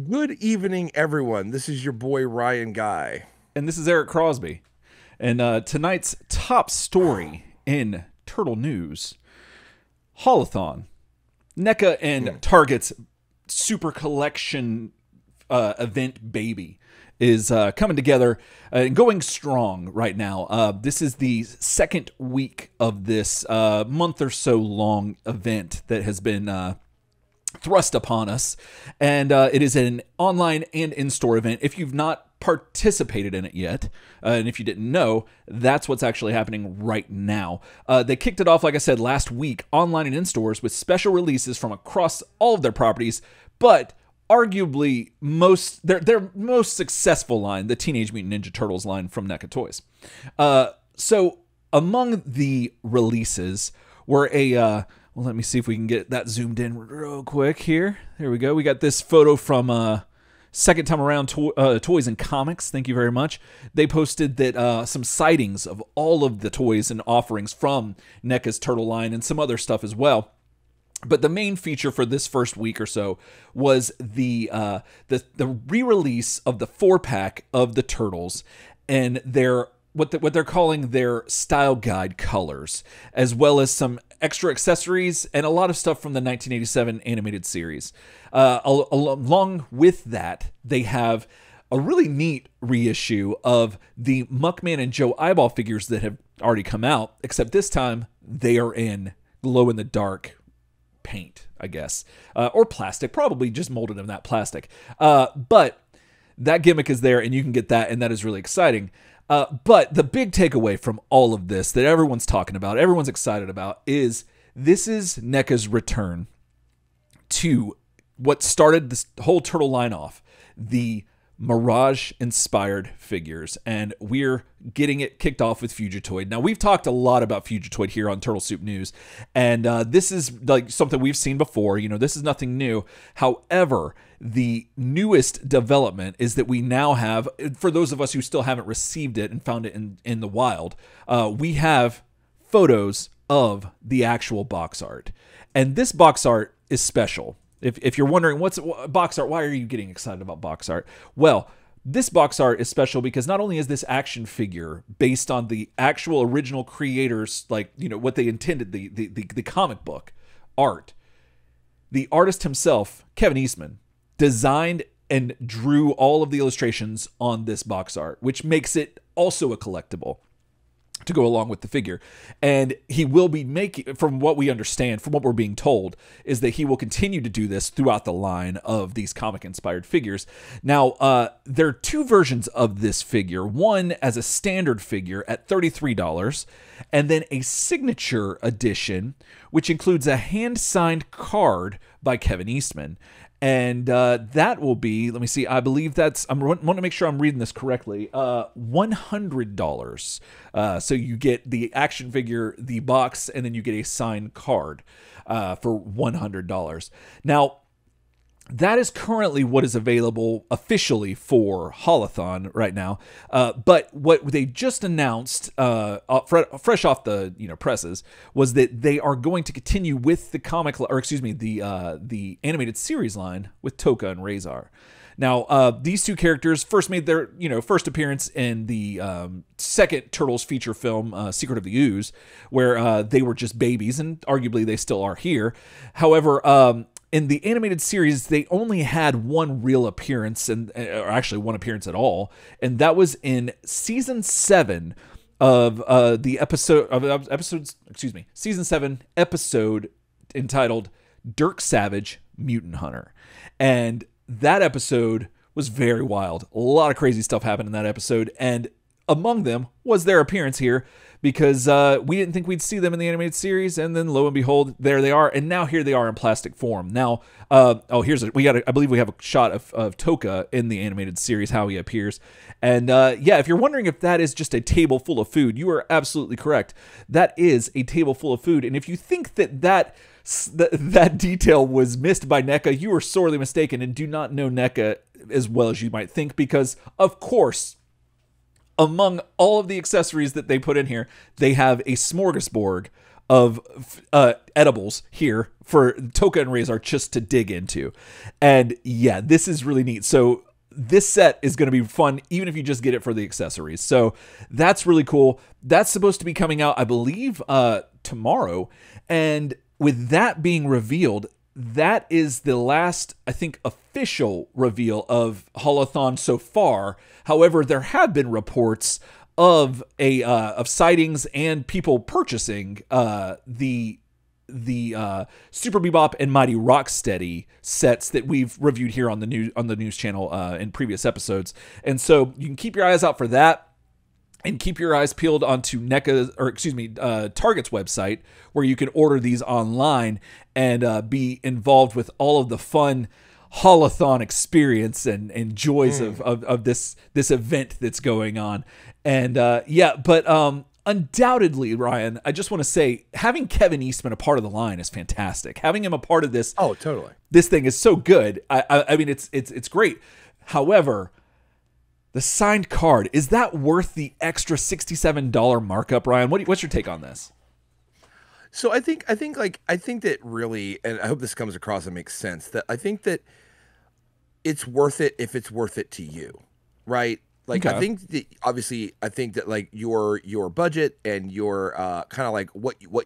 Good evening, everyone. This is your boy Ryan Guy. And this is Eric Crosby. And tonight's top story in Turtle News, Haul-a-thon. Neca and Target's Super Collection event baby is coming together and going strong right now. This is the second week of this month or so long event that has been thrust upon us, and it is an online and in-store event. If you've not participated in it yet, and if you didn't know, that's what's actually happening right now. They kicked it off, like I said, last week, online and in stores with special releases from across all of their properties, but arguably their most successful line, the Teenage Mutant Ninja Turtles line from NECA Toys. So among the releases were well, let me see if we can get that zoomed in real quick here. There we go. We got this photo from Second Time Around Toys and Comics. Thank you very much. They posted that some sightings of all of the toys and offerings from NECA's Turtle line and some other stuff as well. But the main feature for this first week or so was the re-release of the 4-pack of the Turtles and their what they're calling their style guide colors, as well as some extra accessories and a lot of stuff from the 1987 animated series. Along with that, they have a really neat reissue of the Muckman and Joe Eyeball figures that have already come out, except this time they are in glow-in-the-dark paint, I guess, or plastic, probably just molded in that plastic. But that gimmick is there, and you can get that, and that is really exciting. But the big takeaway from all of this that everyone's talking about, everyone's excited about, is this is NECA's return to what started this whole Turtle line off, the Mirage-inspired figures, and we're getting it kicked off with Fugitoid. Now, we've talked a lot about Fugitoid here on Turtle Soup News, and this is like something we've seen before. You know, this is nothing new. However, the newest development is that we now have, for those of us who still haven't received it and found it in the wild, we have photos of the actual box art. And this box art is special. If you're wondering what's box art, why are you getting excited about box art? Well, this box art is special because not only is this action figure based on the actual original creators, like, you know, what they intended, the comic book art, the artist himself, Kevin Eastman, designed and drew all of the illustrations on this box art, which makes it also a collectible to go along with the figure. And he will be making, from what we understand, from what we're being told, is that he will continue to do this throughout the line of these comic-inspired figures. Now, there are two versions of this figure. One as a standard figure at $33, and then a signature edition, which includes a hand-signed card by Kevin Eastman. And that will be, let me see, I believe that's, I want to make sure I'm reading this correctly, $100. So you get the action figure, the box, and then you get a signed card for $100. Now, that is currently what is available officially for Haul-a-thon right now. But what they just announced, fresh off the presses, was that they are going to continue with the the animated series line with Toka and Razor. Now, these two characters first made their first appearance in the second Turtles feature film, Secret of the Ooze, where they were just babies, and arguably they still are here. However, in the animated series, they only had one real appearance, or actually one appearance at all, and that was in season 7 of season 7 episode entitled Dirk Savage, Mutant Hunter. And that episode was very wild. A lot of crazy stuff happened in that episode, and among them was their appearance here, because we didn't think we'd see them in the animated series, and then lo and behold, there they are, and now here they are in plastic form. Now, I believe we have a shot of Toka in the animated series, how he appears, and yeah, if you're wondering if that is just a table full of food, you are absolutely correct. That is a table full of food, and if you think that detail was missed by NECA, you are sorely mistaken and do not know NECA as well as you might think, because, of course, among all of the accessories that they put in here, they have a smorgasbord of edibles here for Toka and Razor just to dig into. And yeah, this is really neat. So this set is going to be fun, even if you just get it for the accessories. So that's really cool. That's supposed to be coming out, I believe, tomorrow. And with that being revealed, that is the last, I think, official reveal of Haul-a-thon so far. However, there have been reports of sightings and people purchasing the Super Bebop and Mighty Rocksteady sets that we've reviewed here on the news channel in previous episodes. And so you can keep your eyes out for that, and keep your eyes peeled onto Target's website, where you can order these online and be involved with all of the fun Haul-a-thon experience and joys of this event that's going on. And undoubtedly, Ryan, I just want to say, having Kevin Eastman a part of the line is fantastic. Having him a part of this, oh, totally, this thing is so good. I mean, it's great. However, the signed card, is that worth the extra $67 markup, Ryan? What's your take on this? So I think that really, and I hope this comes across and makes sense, that I think that it's worth it if it's worth it to you, right? Like, okay. I think that like your budget and your kind of like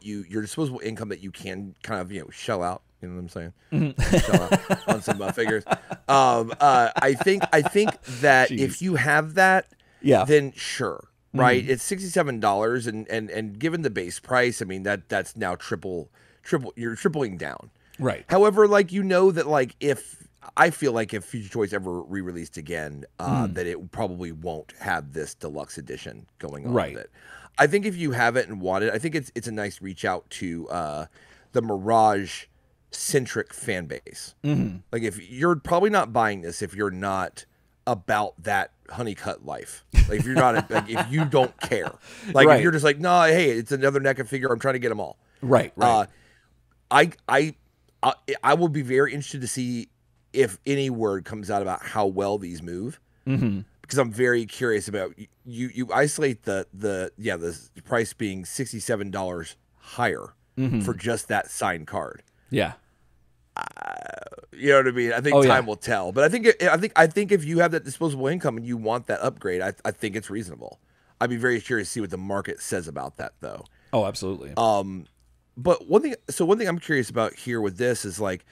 your disposable income that you can kind of, shell out. You know what I'm saying? Mm-hmm. Shell out on some figures. I think that if you have that, then sure, right? Mm-hmm. It's $67, and given the base price, I mean that's now triple. You're tripling down, right? However, like that like if Future Toys ever re-released again, that it probably won't have this deluxe edition going on with it. I think if you have it and want it, I think it's a nice reach out to the Mirage centric fan base. Mm-hmm. Like, if you're probably not buying this if you're not about that honeycut life. Like, if you're not like, if you don't care, like if you're just like, no, hey, it's another NECA figure, I'm trying to get them all. Right. I will be very interested to see if any word comes out about how well these move, because I'm very curious about you isolate the price being $67 higher for just that signed card. Yeah. You know what I mean? I think time will tell, but I think if you have that disposable income and you want that upgrade, I think it's reasonable. I'd be very curious to see what the market says about that, though. Oh, absolutely. But one thing I'm curious about here with this is, like,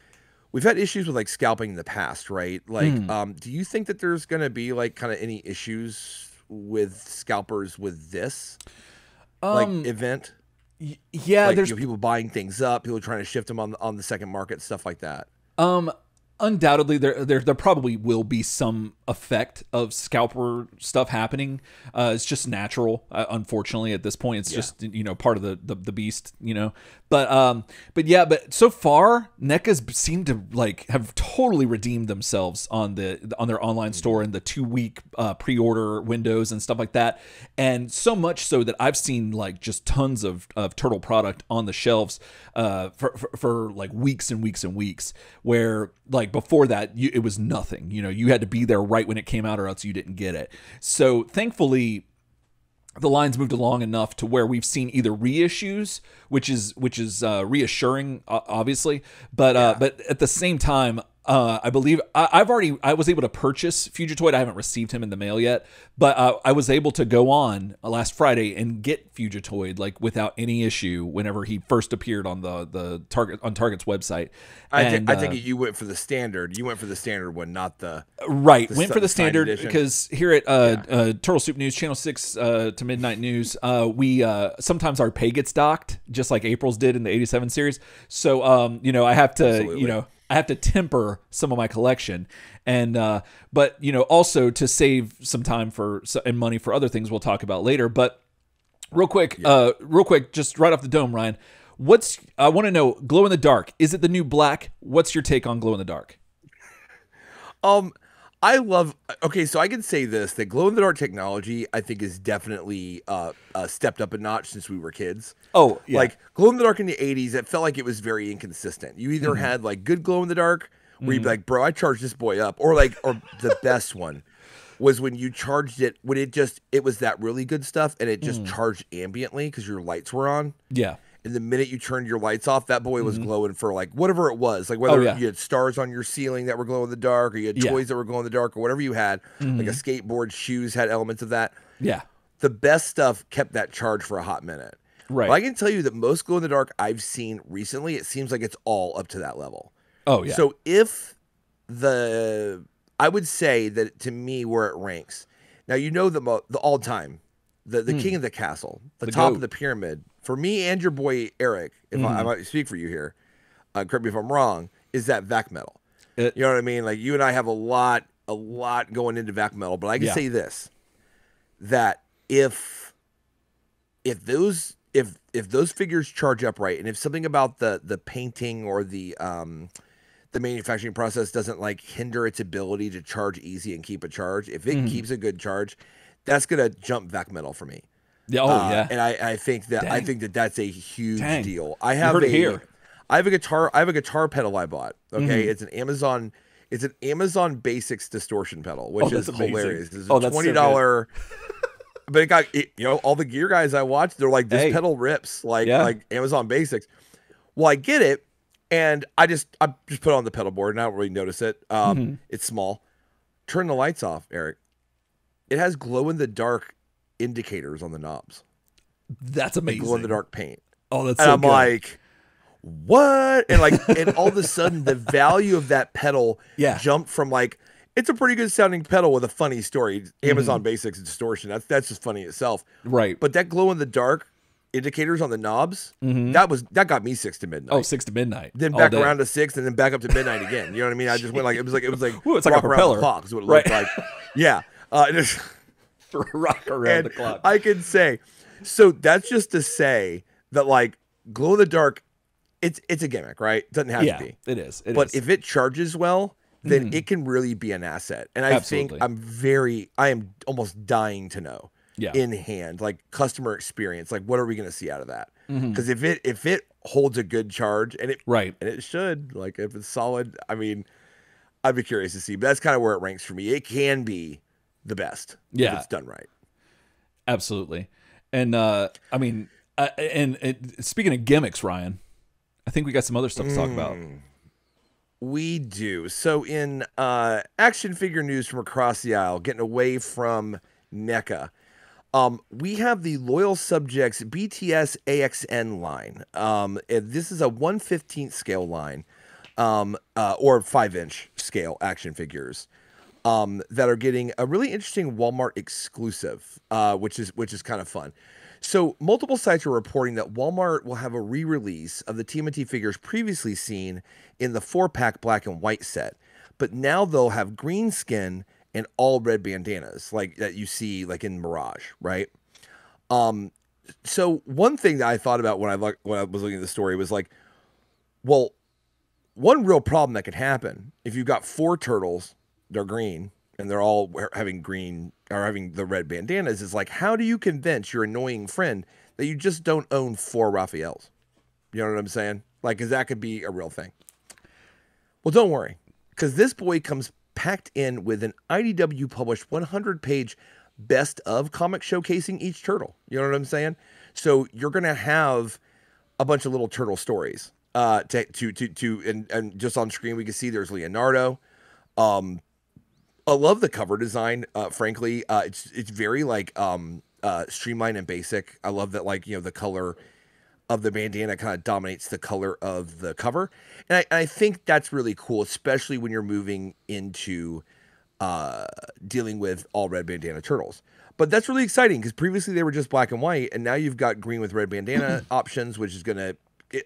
we've had issues with like scalping in the past, right? Like, do you think that there's going to be like kind of any issues with scalpers with this event? Yeah, like, there's people buying things up, people trying to shift them on the second market, stuff like that. Undoubtedly, there probably will be some effect of scalper stuff happening. It's just natural. Unfortunately, at this point, it's just part of the beast. But so far, NECA's seem to like have totally redeemed themselves on their online store and the 2-week pre-order windows and stuff like that. And so much so that I've seen like just tons of turtle product on the shelves for like weeks and weeks and weeks, where like before that it was nothing. You had to be there right when it came out or else you didn't get it. So thankfully, the line's moved along enough to where we've seen either reissues, which is reassuring, obviously, but at the same time, I believe I was able to purchase Fugitoid. I haven't received him in the mail yet, but I was able to go on last Friday and get Fugitoid like without any issue whenever he first appeared on Target's website. I think you went for the standard. You went for the standard one, not the went for the standard, because here at Turtle Soup News, Channel 6 to Midnight News, we sometimes our pay gets docked, just like April's did in the '87 series. So I have to Absolutely. I have to temper some of my collection, and but also to save some time and money for other things we'll talk about later. But real quick, just right off the dome, Ryan, I want to know, glow in the dark. Is it the new black? What's your take on glow in the dark? So I can say this, that glow in the dark technology, I think, is definitely stepped up a notch since we were kids. Oh, yeah. Like, glow in the dark in the 80s, it felt like it was very inconsistent. You either had like good glow in the dark, where you'd be like, bro, I charged this boy up, or the best one was when you charged it, when it was that really good stuff and it just charged ambiently because your lights were on. Yeah. And the minute you turned your lights off, that boy was glowing for like whatever it was. Like whether you had stars on your ceiling that were glow in the dark, or you had toys that were glow in the dark, or whatever you had, like a skateboard, shoes had elements of that. Yeah. The best stuff kept that charge for a hot minute. Right. But I can tell you that most glow in the dark I've seen recently, it seems like it's all up to that level. Oh, yeah. So I would say that to me where it ranks. Now, you know the all-time, the king of the castle, the top of the pyramid, for me and your boy Eric, if I might speak for you here, correct me if I'm wrong, is that vac metal. You know what I mean? Like you and I have a lot going into vac metal, but I can say this, that if those figures charge up right, and if something about the painting or the manufacturing process doesn't like hinder its ability to charge easy and keep a charge, if it keeps a good charge, that's gonna jump vac metal for me. Yeah, yeah. And I think that that's a huge deal. I have a guitar pedal I bought. Okay, it's an Amazon Basics distortion pedal, which is hilarious. It's a $20. But it got all the gear guys I watched, they're like, this pedal rips like Amazon Basics. Well, I get it, and I just put it on the pedal board and I don't really notice it. It's small. Turn the lights off, Eric. It has glow in the dark indicators on the knobs. That's amazing. Glow in the dark paint. Oh, that's and so I'm good. Like, what? And and all of a sudden the value of that pedal jumped from like, it's a pretty good sounding pedal with a funny story. Amazon Basics Distortion. That's just funny itself. Right. But that glow in the dark indicators on the knobs, that got me 6 to midnight. Oh, 6 to midnight. Then back around to 6 and then back up to midnight again. You know what I mean? I just went like, it was like ooh, it's like a propeller. Clock is what it looked like. Yeah. Rock around the clock. I can say, so that's just to say that like glow in the dark, it's a gimmick, right? It doesn't have to be. It is. But if it charges well, then it can really be an asset. And I think I am almost dying to know in hand, like customer experience, like what are we going to see out of that? Because if it holds a good charge, and it should, like if it's solid, I mean, I'd be curious to see. But that's kind of where it ranks for me. It can be the best if it's done right. Absolutely. And I mean, and speaking of gimmicks, Ryan, I think we got some other stuff to talk about. We do. So in action figure news from across the aisle, getting away from Neca, we have the Loyal Subjects BTS AXN line. This is a 1/15 scale line, or 5-inch scale action figures that are getting a really interesting Walmart exclusive, which is kind of fun. So multiple sites are reporting that Walmart will have a re-release of the TMNT figures previously seen in the 4-pack black and white set, but now they'll have green skin and all red bandanas like that you see like in Mirage, right? So one thing that I thought about when I was looking at the story was like, well, one real problem that could happen if you've got 4 turtles, they're green, and they're all having green or having the red bandanas, is like, how do you convince your annoying friend that you just don't own 4 Raphaels? You know what I'm saying? Like, because that could be a real thing. Well, don't worry, because this boy comes packed in with an IDW published 100-page best of comic showcasing each turtle. You know what I'm saying? So you're gonna have a bunch of little turtle stories. And just on screen we can see there's Leonardo. I love the cover design. Frankly, it's very like streamlined and basic. I love that, like, the color of the bandana kind of dominates the color of the cover, and I think that's really cool, especially when you're moving into dealing with all red bandana turtles. But that's really exciting because previously they were just black and white, and now you've got green with red bandana options, which is gonna.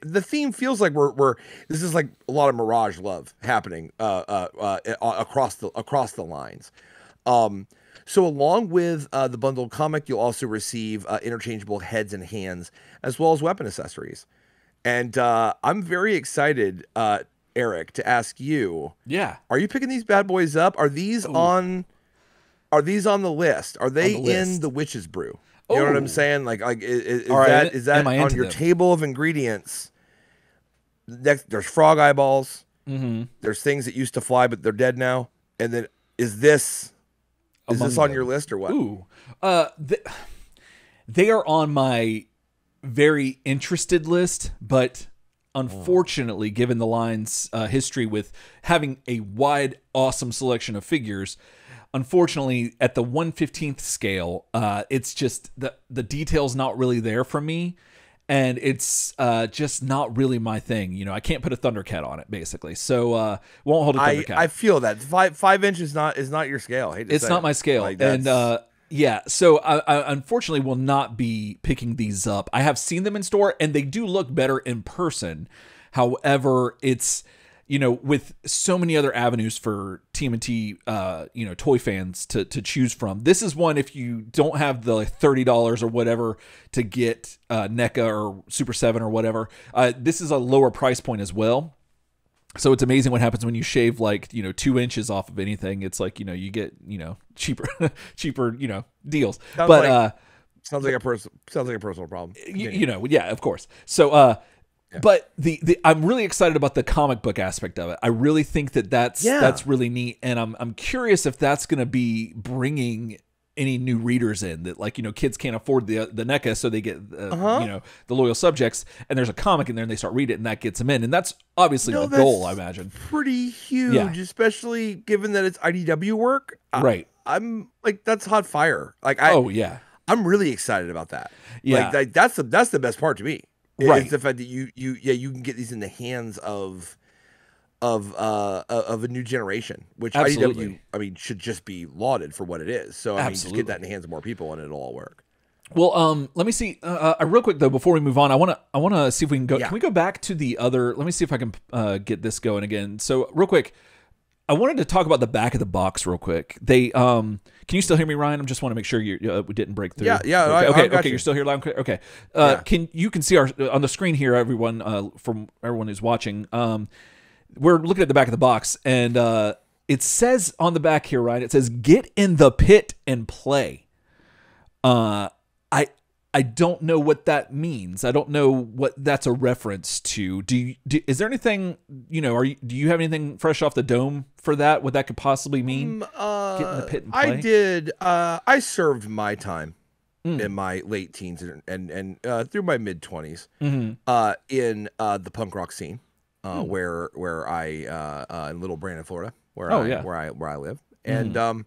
The theme feels like we're this is like a lot of Mirage love happening across the lines. So along with the bundled comic, you'll also receive interchangeable heads and hands, as well as weapon accessories. And I'm very excited, Eric, to ask you. Yeah. Are you picking these bad boys up? Are these on the list? Are they in the Witch's Brew? You know what I'm saying? Like is that on your table of ingredients? Next, there's frog eyeballs. There's things that used to fly, but they're dead now. And then is this on your list or what? Ooh, they are on my very interested list, but unfortunately, given the line's history with having a wide, awesome selection of figures, unfortunately, at the 1/15th scale, it's just the detail's not really there for me, and it's just not really my thing. You know, I can't put a Thundercat on it, basically, so won't hold a Thundercat. I feel that 5 inches is not your scale. It's not my scale, like, and yeah, so I unfortunately will not be picking these up. I have seen them in store, and they do look better in person. However, it's, you know, with so many other avenues for TMNT, you know, toy fans to choose from. This is one, if you don't have the $30 or whatever to get NECA or Super 7 or whatever, this is a lower price point as well. So it's amazing what happens when you shave, like, you know, 2 inches off of anything. It's like, you know, you get, you know, cheaper, you know, deals. Sounds like a personal problem. You know, yeah, of course. So, but I'm really excited about the comic book aspect of it. I really think that's really neat, and I'm curious if that's going to be bringing any new readers in, that, like, you know, kids can't afford the NECA, so they get you know, the loyal subjects, and there's a comic in there, and they start reading it, and that gets them in, and that's obviously the goal, I imagine. Pretty huge, especially given that it's IDW work. Right. I'm like, that's hot fire. Like, I'm really excited about that. Yeah, like that's the best part to me. Right. It's the fact that you can get these in the hands of a new generation, which IDW, I mean, should just be lauded for what it is. So I mean, just get that in the hands of more people, and it'll all work. Well, let me see. Real quick though, before we move on, I want to see if we can go. Yeah. Can we go back to the other? Let me see if I can get this going again. So real quick, I wanted to talk about the back of the box real quick. They can you still hear me, Ryan? I just want to make sure we didn't break through. Yeah. Okay. You're still here loud and clear. Okay. You can see our on the screen here, everyone, from everyone who's watching. We're looking at the back of the box, and it says on the back here, Ryan, it says, "Get in the pit and play." I don't know what that means. I don't know what that's a reference to. Is there anything, you know, do you have anything fresh off the dome for that? What that could possibly mean? Get in the pit and play? I did. I served my time in my late teens and through my mid 20s in the punk rock scene. Where I in Little Brandon, Florida, where I live, and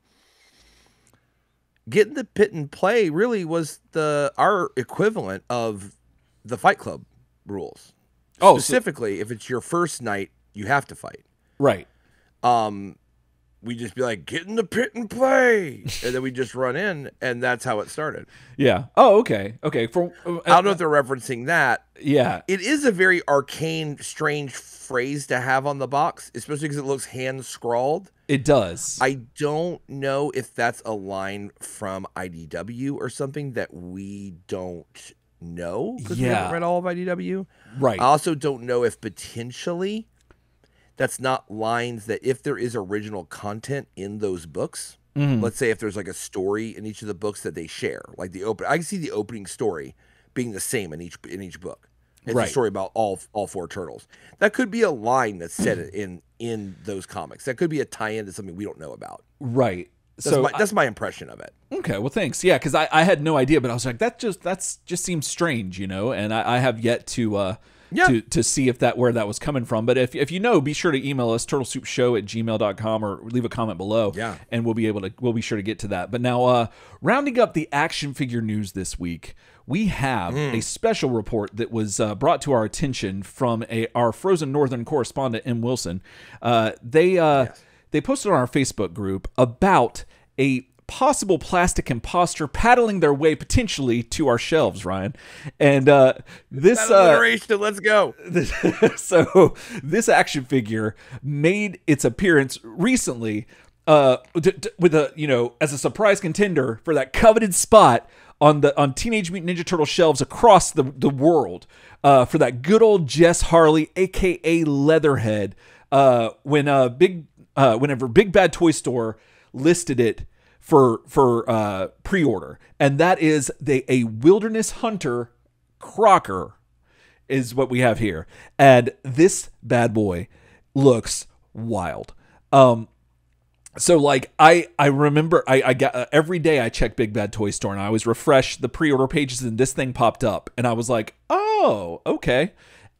Get in the pit and play really was our equivalent of the Fight Club rules. Specifically, if it's your first night, you have to fight. Right. We just be like, get in the pit and play, and then we just run in, and that's how it started. Yeah. Oh, okay. Okay. I don't know if they're referencing that. Yeah. It is a very arcane, strange phrase to have on the box, especially because it looks hand scrawled. It does. I don't know if that's a line from IDW or something that we don't know because we haven't read all of IDW. Right. I also don't know if potentially that's not lines that, if there is original content in those books, let's say if there's like a story in each of the books that they share, like I can see the opening story being the same in each book. It's a story about all 4 turtles. That could be a line that's said in those comics. That could be a tie-in to something we don't know about. Right. That's my impression of it. Okay, well, thanks. Yeah, because I had no idea, but I was like, that just seems strange, you know. And I have yet to see where that was coming from. But if you know, be sure to email us, turtlesoupshow@gmail.com, or leave a comment below. Yeah, and we'll be sure to get to that. But now, rounding up the action figure news this week, we have a special report that was brought to our attention from our Frozen Northern correspondent, M. Wilson. They posted on our Facebook group about a possible plastic imposter paddling their way potentially to our shelves, Ryan. And this alliteration, let's go. So this action figure made its appearance recently with as a surprise contender for that coveted spot on Teenage Mutant Ninja Turtle shelves across the world, for that good old Jess Harley, aka Leatherhead, whenever Big Bad Toy Store listed it for pre-order, and that is a Wilderness Hunter Crocker is what we have here, and this bad boy looks wild. So like I remember I got every day I check Big Bad Toy Store and I always refresh the pre-order pages and this thing popped up and I was like, oh, okay.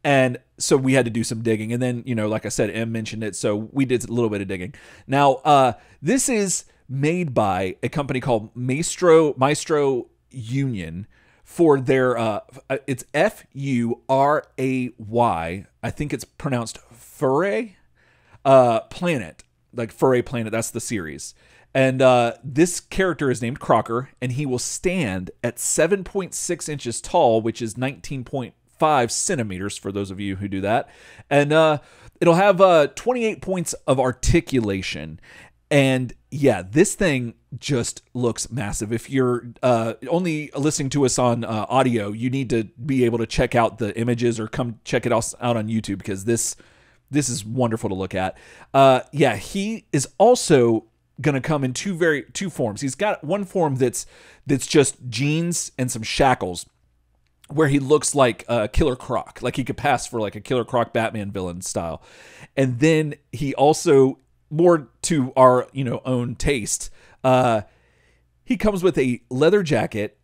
And so we had to do some digging. And then, you know, like I said, Em mentioned it. So we did a little bit of digging. Now, this is made by a company called Maestro Union for their, it's Furay. I think it's pronounced Furay Planet. Like Furay Planet, that's the series. And this character is named Crocker, and he will stand at 7.6 inches tall, which is 19.5 centimeters for those of you who do that. And it'll have 28 points of articulation. And yeah, this thing just looks massive. If you're only listening to us on audio, you need to be able to check out the images or come check it out on YouTube because this is wonderful to look at. Yeah, he is also going to come in two forms. He's got one form that's just jeans and some shackles, where he looks like Killer Croc, like he could pass for like a Killer Croc Batman villain style. And then he also, more to our own taste, he comes with a leather jacket,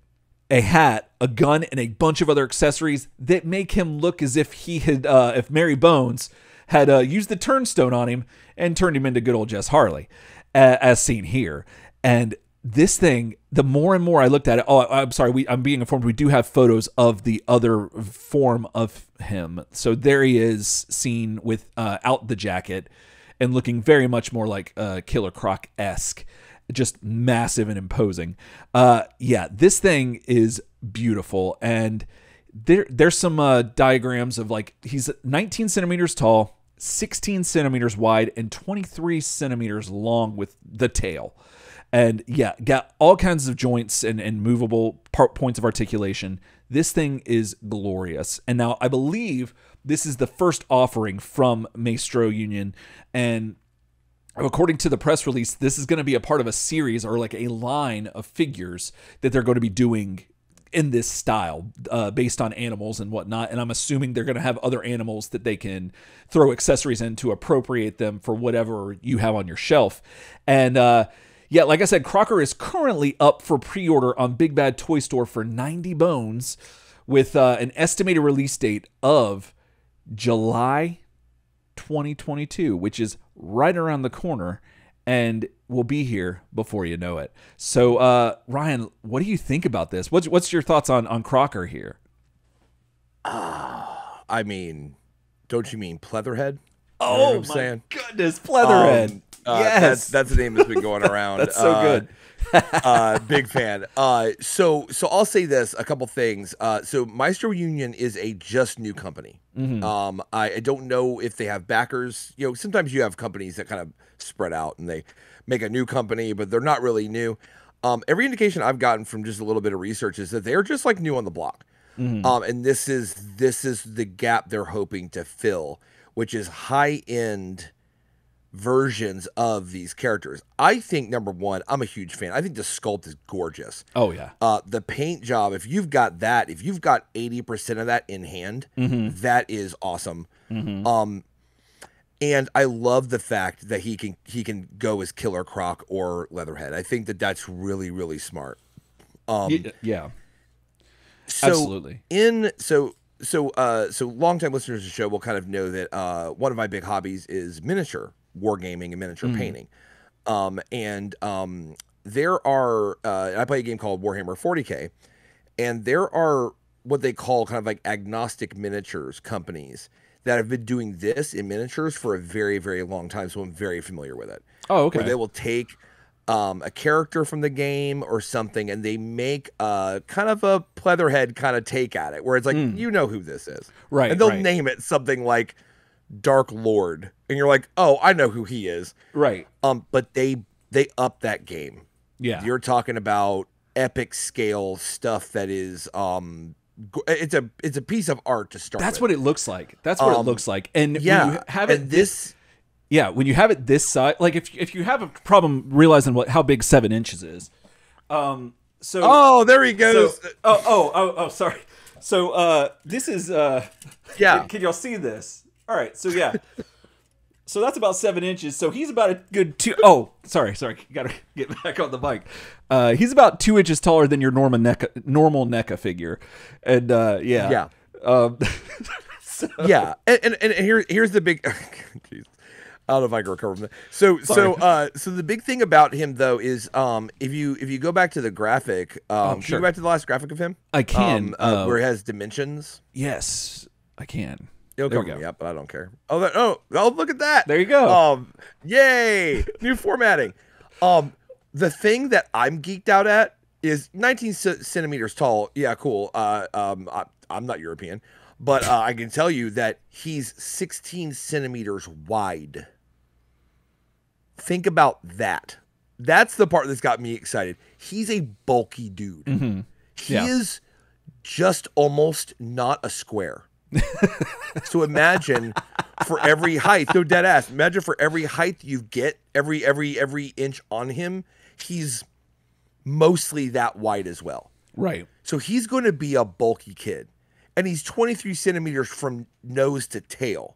a hat, a gun, and a bunch of other accessories that make him look as if he had, if Mary Bones had used the turnstone on him and turned him into good old Jess Harley, as seen here. And this thing, the more and more I looked at it, I'm sorry, I'm being informed we do have photos of the other form of him. So there he is, seen with out the jacket and looking very much more like Killer Croc-esque, just massive and imposing. Yeah, this thing is beautiful, and there's some diagrams of like he's 19 centimeters tall, 16 centimeters wide, and 23 centimeters long with the tail. And yeah, got all kinds of joints and movable points of articulation. This thing is glorious. And now I believe this is the first offering from Maestro Union. And according to the press release, this is going to be a part of a series or like a line of figures that they're going to be doing in this style, based on animals and whatnot. And I'm assuming they're going to have other animals that they can throw accessories in to appropriate them for whatever you have on your shelf. And yeah, like I said, Crocker is currently up for pre-order on Big Bad Toy Store for 90 bones, with an estimated release date of July 2022, which is right around the corner, and will be here before you know it. So, Ryan, what do you think about this? What's your thoughts on Crocker here? I mean, don't you mean Pleatherhead? Oh, I'm saying? Goodness, Pleatherhead. Yes, that's the name that's been going around. That's so good. Big fan. So I'll say this, a couple things. So Maestro Union is a just new company. Mm-hmm. I don't know if they have backers. Sometimes you have companies that kind of spread out and they make a new company, but they're not really new. Every indication I've gotten from just a little bit of research is that they're just like new on the block. Mm-hmm. And this is the gap they're hoping to fill, which is high-end versions of these characters. I think, number one, I'm a huge fan. I think the sculpt is gorgeous. Oh, yeah. The paint job, if you've got 80% of that in hand, mm-hmm. that is awesome. Mm-hmm. And I love the fact that he can go as Killer Croc or Leatherhead. I think that's really, really smart. Yeah. So absolutely. So longtime listeners of the show will kind of know that one of my big hobbies is miniature wargaming and miniature painting. There are I play a game called Warhammer 40K, and there are what they call kind of like agnostic miniatures companies that have been doing this in miniatures for a very, very long time, so I'm very familiar with it. Oh, okay. Where they will take a character from the game or something, and they make kind of a Pleatherhead kind of take at it, where it's like, you know who this is. Right. And they'll name it something like Dark Lord, and you're like, oh, I know who he is. Right. But they up that game. Yeah. You're talking about epic scale stuff that is it's a piece of art to start. That's with. what it looks like. That's what it looks like. And yeah, when you have it this yeah, when you have it this size, like if you have a problem realizing how big 7 inches is, oh, there he goes. Sorry. So this is yeah. Can y'all see this? All right. So yeah. So that's about 7 inches. So he's about a good 2. Oh, sorry. Gotta get back on the mic. He's about 2 inches taller than your normal NECA figure, and Yeah. So, yeah, and here's the big. Geez. I don't know if I can recover from that. So the big thing about him though is if you go back to the graphic, can you go back to the last graphic of him? I can. Where it has dimensions. Yes, I can. It'll cover me up, but I don't care. Oh, look at that. There you go. Yay, new formatting. The thing that I'm geeked out at is 19 centimeters tall. Yeah, cool. I'm not European, but I can tell you that he's 16 centimeters wide. Think about that. That's the part that's got me excited. He's a bulky dude. Mm-hmm. He is just almost not a square. So imagine for every height, no dead ass. Imagine for every height you get, every inch on him, he's mostly that wide as well. Right. So he's going to be a bulky kid, and he's 23 centimeters from nose to tail.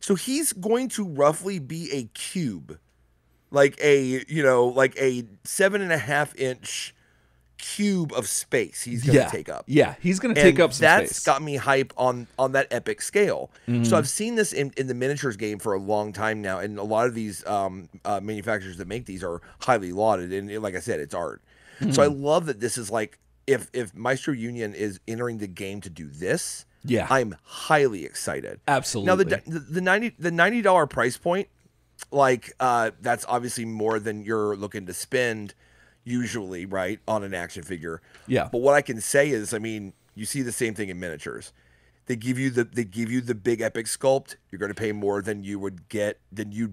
So he's going to roughly be a cube, like a 7.5 inch cube of space he's going to take up. Yeah, he's going to take up some space. That's got me hype on that epic scale. Mm-hmm. So I've seen this in the miniatures game for a long time now, and a lot of these manufacturers that make these are highly lauded, and like I said, it's art. Mm-hmm. So I love that this is like, if Maestro Union is entering the game to do this, I'm highly excited. Absolutely. Now the $90 price point, like that's obviously more than you're looking to spend usually, right, on an action figure. Yeah. But what I can say is, I mean, you see the same thing in miniatures. They give you the big epic sculpt. You're going to pay more than you'd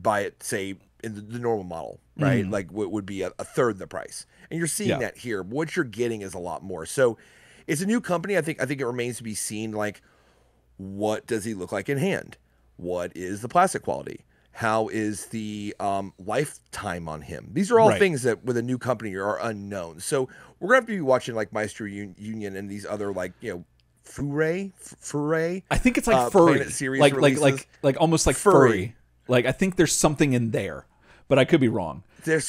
buy it, say, in the normal model, right? Mm-hmm. Like what would be a third the price. And you're seeing that here. But what you're getting is a lot more. So it's a new company. I think it remains to be seen, like, what does he look like in hand? What is the plastic quality? How is the lifetime on him? These are all things that with a new company are unknown. So we're going to have to be watching like Maestro Union and these other, like, Foray. I think it's like furry. Planet Series like almost like furry. Like I think there's something in there, but I could be wrong. There's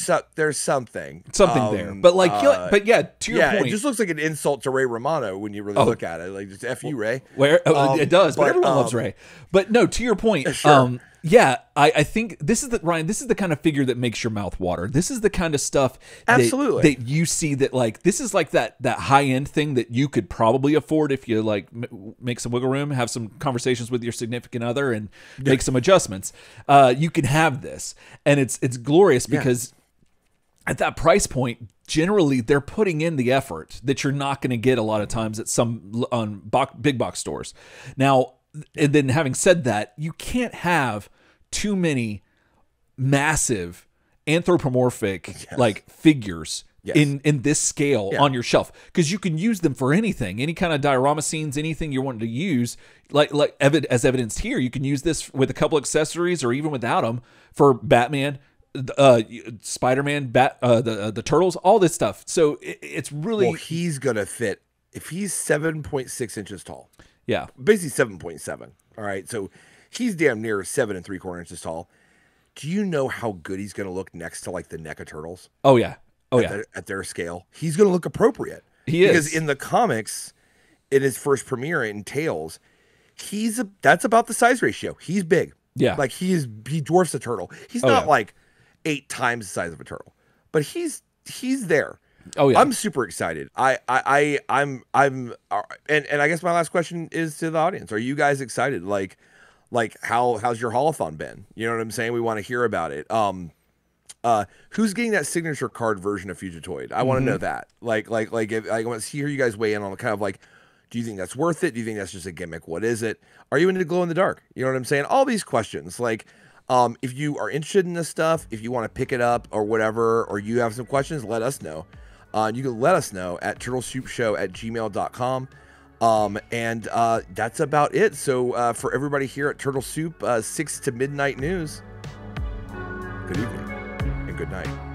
something there, but like, but yeah, to your point, it just looks like an insult to Ray Romano when you really look at it. Like, just F you, Ray. It does, but everyone loves Ray. But no, to your point, sure. I think this is the kind of figure that makes your mouth water. This is the kind of stuff absolutely that you see that, like, this is like that high end thing that you could probably afford if you like make some wiggle room, have some conversations with your significant other, and make some adjustments. You can have this, and it's glorious because at that price point, generally they're putting in the effort that you're not going to get a lot of times at some big box stores. Now, and then having said that, you can't have too many massive anthropomorphic like figures in this scale on your shelf, because you can use them for anything, any kind of diorama scenes, anything you're wanting to use. Like as evidenced here, you can use this with a couple accessories or even without them for Batman, Spider-Man, the Turtles, all this stuff. So it's really he's gonna fit if he's 7.6 inches tall. Yeah, basically 7.7. All right, so he's damn near 7 3/4 inches tall. Do you know how good he's going to look next to like the NECA Turtles? Oh yeah, at their scale, he's going to look appropriate. Because in the comics, in his first premiere in Tales, that's about the size ratio. He's big. Yeah, like he dwarfs a turtle. He's not like 8 times the size of a turtle, but he's there. Oh yeah, I'm super excited. I'm and I guess my last question is to the audience: are you guys excited? Like how's your Haul-a-thon been? You know what I'm saying? We want to hear about it. Who's getting that signature card version of Fugitoid? I want to know that. Like if, I want to hear you guys weigh in on kind of like, do you think that's worth it? Do you think that's just a gimmick? What is it? Are you into glow in the dark? You know what I'm saying? All these questions. Like, if you are interested in this stuff, if you want to pick it up or whatever, or you have some questions, let us know. You can let us know at turtlesoupshow@gmail.com. And that's about it. So for everybody here at Turtle Soup, 6 to midnight news, good evening and good night.